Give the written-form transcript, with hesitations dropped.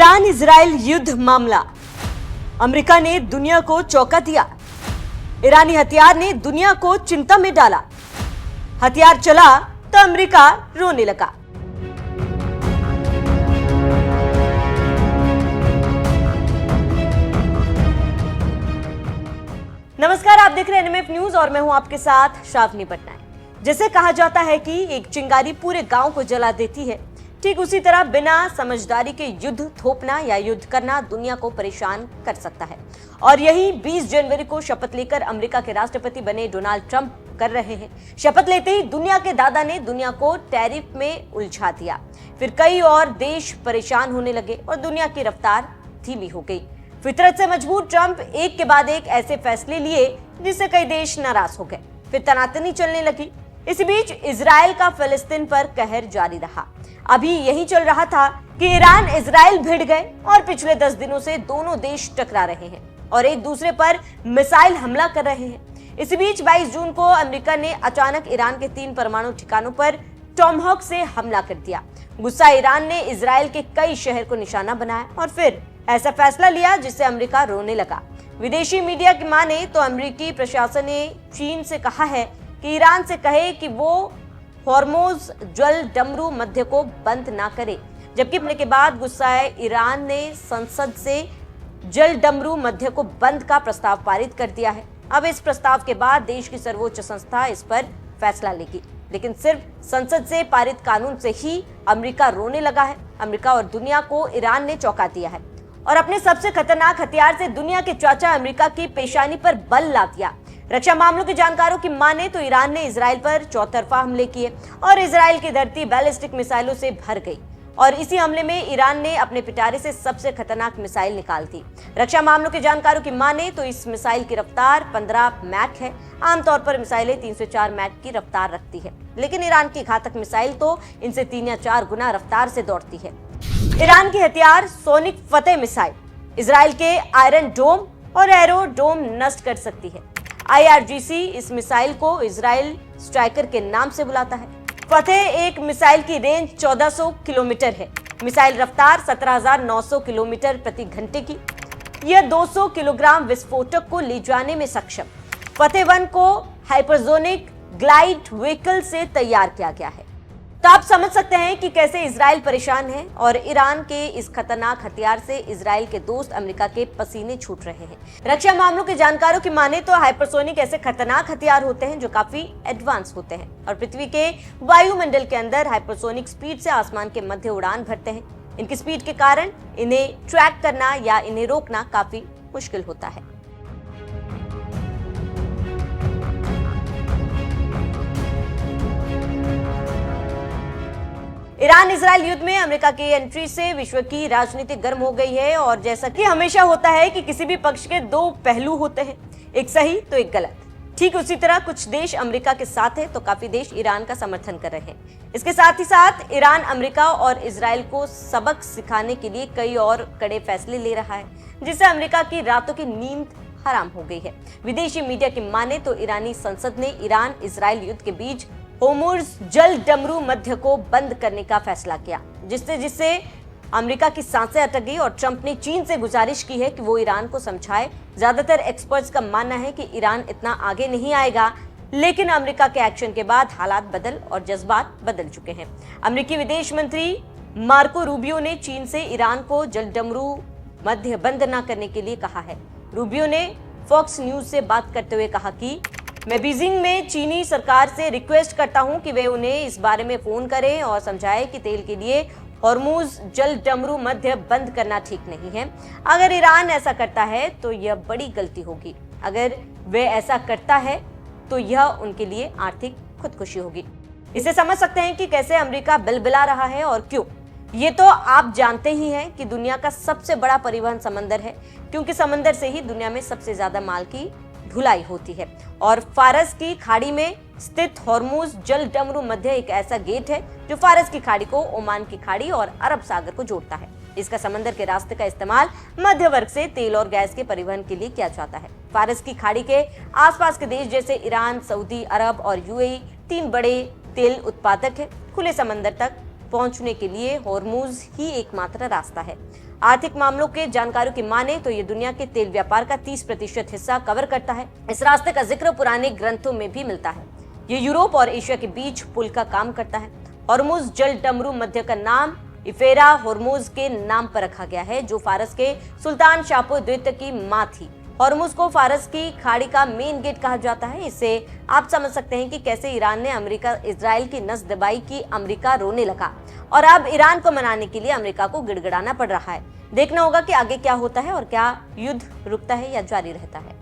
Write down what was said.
Iran Israel युद्ध मामला। America ने दुनिया को चौंका दिया। ईरानी हथियार ने दुनिया को चिंता में डाला। हथियार चला तो अमेरिका रोने लगा। नमस्कार, आप देख रहे हैं एनएमएफ न्यूज और मैं हूं आपके साथ श्रावणी पटनायक। जैसे कहा जाता है कि एक चिंगारी पूरे गांव को जला देती है, ठीक उसी तरह बिना समझदारी के युद्ध थोपना या युद्ध करना दुनिया को परेशान कर सकता है। और यही 20 जनवरी को शपथ लेकर अमेरिका के राष्ट्रपति बने डोनाल्ड ट्रंप कर रहे हैं। शपथ लेते ही दुनिया के दादा ने दुनिया को टैरिफ में उलझा दिया। फिर कई और देश परेशान होने लगे और दुनिया की रफ्तार धीमी हो गई। फितरत से मजबूर ट्रंप एक के बाद एक ऐसे फैसले लिए जिससे कई देश नाराज हो गए। फिर तनातनी चलने लगी। इसी बीच इजराइल का फिलिस्तीन पर कहर जारी रहा। अभी यही चल रहा था कि ईरान इजराइल भिड़ गए और पिछले 10 दिनों से दोनों देश टकरा रहे हैं और एक दूसरे पर मिसाइल हमला कर रहे हैं। इसी बीच 22 जून को अमेरिका ने अचानक ईरान के 3 परमाणु ठिकानों पर टॉमहॉक से हमला कर दिया। गुस्सा ईरान ने इजराइल के कई शहर को निशाना बनाया और फिर ऐसा फैसला लिया जिससे अमेरिका रोने लगा। विदेशी मीडिया की माने तो अमेरिकी प्रशासन ने चीन से कहा है कि ईरान से कहे कि वो हॉर्मोज जल डमरू मध्य को बंद ना करे। जबकि अपने के बाद गुस्साए ईरान ने संसद से जल डमरू मध्य को बंद का प्रस्ताव पारित कर दिया है। अब इस प्रस्ताव के बाद देश की सर्वोच्च संस्था इस पर फैसला लेगी, लेकिन सिर्फ संसद से पारित कानून से ही अमेरिका रोने लगा है। अमेरिका और दुनिया को ईरान ने चौंका दिया है और अपने सबसे खतरनाक हथियार से दुनिया के चाचा अमेरिका की पेशानी पर बल ला दिया। रक्षा मामलों के जानकारों की माने तो ईरान ने इजराइल पर चौतरफा हमले किए और इजराइल की धरती बैलिस्टिक मिसाइलों से भर गई और इसी हमले में ईरान ने अपने पिटारे से सबसे खतरनाक मिसाइल निकाल दी। रक्षा मामलों के जानकारों की माने तो इस मिसाइल की रफ्तार 15 मैक है। आमतौर पर मिसाइलें 3 से 4 मैक की रफ्तार रखती है, लेकिन ईरान की घातक मिसाइल तो इनसे 3 या 4 गुना रफ्तार से दौड़ती है। ईरान की हथियार सोनिक फतेह मिसाइल इजराइल के आयरन डोम और एरो डोम नष्ट कर सकती है। IRGC इस मिसाइल को इजराइल स्ट्राइकर के नाम से बुलाता है। फतेह एक मिसाइल की रेंज 1400 किलोमीटर है। मिसाइल रफ्तार 17,900 किलोमीटर प्रति घंटे की। यह 200 किलोग्राम विस्फोटक को ले जाने में सक्षम। फतेह 1 को हाइपरसोनिक ग्लाइड व्हीकल से तैयार किया गया है। तो आप समझ सकते हैं कि कैसे इजराइल परेशान है और ईरान के इस खतरनाक हथियार से इजराइल के दोस्त अमेरिका के पसीने छूट रहे हैं। रक्षा मामलों के जानकारों की माने तो हाइपरसोनिक ऐसे खतरनाक हथियार होते हैं जो काफी एडवांस होते हैं और पृथ्वी के वायुमंडल के अंदर हाइपरसोनिक स्पीड से आसमान के मध्य उड़ान भरते हैं। इनकी स्पीड के कारण इन्हें ट्रैक करना या इन्हें रोकना काफी मुश्किल होता है। ईरान इजराइल युद्ध में अमेरिका की एंट्री से विश्व की राजनीति गर्म हो गई है और जैसा कि हमेशा होता है कि किसी भी पक्ष के 2 पहलू होते हैं, एक सही तो एक गलत। ठीक उसी तरह कुछ देश अमेरिका के साथ है तो काफी देश ईरान का समर्थन कर रहे हैं। इसके साथ ही साथ ईरान अमेरिका और इजराइल को सबक सिखाने के लिए कई और कड़े फैसले ले रहा है, जिससे अमेरिका की रातों की नींद हराम हो गई है। विदेशी मीडिया की माने तो ईरानी संसद ने ईरान इजराइल युद्ध के बीच होर्मुज जल डमरू मध्य को बंद करने का फैसला किया, जिससे अमेरिका की सांसें अटक गई और ट्रंप ने चीन से गुजारिश की है कि वो ईरान को समझाए। ज्यादातर एक्सपर्ट्स का मानना है कि ईरान इतना आगे नहीं आएगा, लेकिन अमेरिका के एक्शन के बाद हालात बदल और जज्बात बदल चुके हैं। अमेरिकी विदेश मंत्री मार्को रूबियो ने चीन से ईरान को जल डमरू मध्य बंद न करने के लिए कहा है। रूबियो ने फॉक्स न्यूज से बात करते हुए कहा कि मैं बीजिंग में चीनी सरकार से रिक्वेस्ट करता हूं कि वे उन्हें इस बारे में फोन करें और समझाएं कि तेल के लिए हॉर्मुज जल डमरू मध्य बंद करना ठीक नहीं है। अगर ईरान ऐसा करता है तो यह बड़ी गलती होगी। अगर वे ऐसा करता है तो यह उनके लिए आर्थिक खुदकुशी होगी। इसे समझ सकते हैं कि कैसे अमेरिका बिलबिला रहा है और क्यों। ये तो आप जानते ही हैं कि दुनिया का सबसे बड़ा परिवहन समंदर है, क्योंकि समंदर से ही दुनिया में सबसे ज्यादा माल की ढुलाई होती है और फारस की खाड़ी में स्थित हॉर्मुज जल डमरू मध्य एक ऐसा गेट है जो फारस की खाड़ी को ओमान की खाड़ी और अरब सागर को जोड़ता है। इसका समंदर के रास्ते का इस्तेमाल मध्य वर्ग से तेल और गैस के परिवहन के लिए किया जाता है। फारस की खाड़ी के आसपास के देश जैसे ईरान, सऊदी अरब और UAE 3 बड़े तेल उत्पादक है। खुले समंदर तक पहुंचने के लिए हॉर्मुज ही एकमात्र रास्ता है। आर्थिक मामलों के जानकारों की माने तो ये दुनिया के तेल व्यापार का 30% हिस्सा कवर करता है। इस रास्ते का जिक्र पुराने ग्रंथों में भी मिलता है। ये यूरोप और एशिया के बीच पुल का काम करता है। हॉर्मुज जल डमरू मध्य का नाम इफेरा हॉर्मुज के नाम पर रखा गया है, जो फारस के सुल्तान शाहपुर द्वितीय की मां थी। हॉर्मुज को फारस की खाड़ी का मेन गेट कहा जाता है। इससे आप समझ सकते हैं कि कैसे ईरान ने अमेरिका इजराइल की नस दबाई कि अमेरिका रोने लगा और अब ईरान को मनाने के लिए अमेरिका को गिड़गिड़ाना पड़ रहा है। देखना होगा कि आगे क्या होता है और क्या युद्ध रुकता है या जारी रहता है।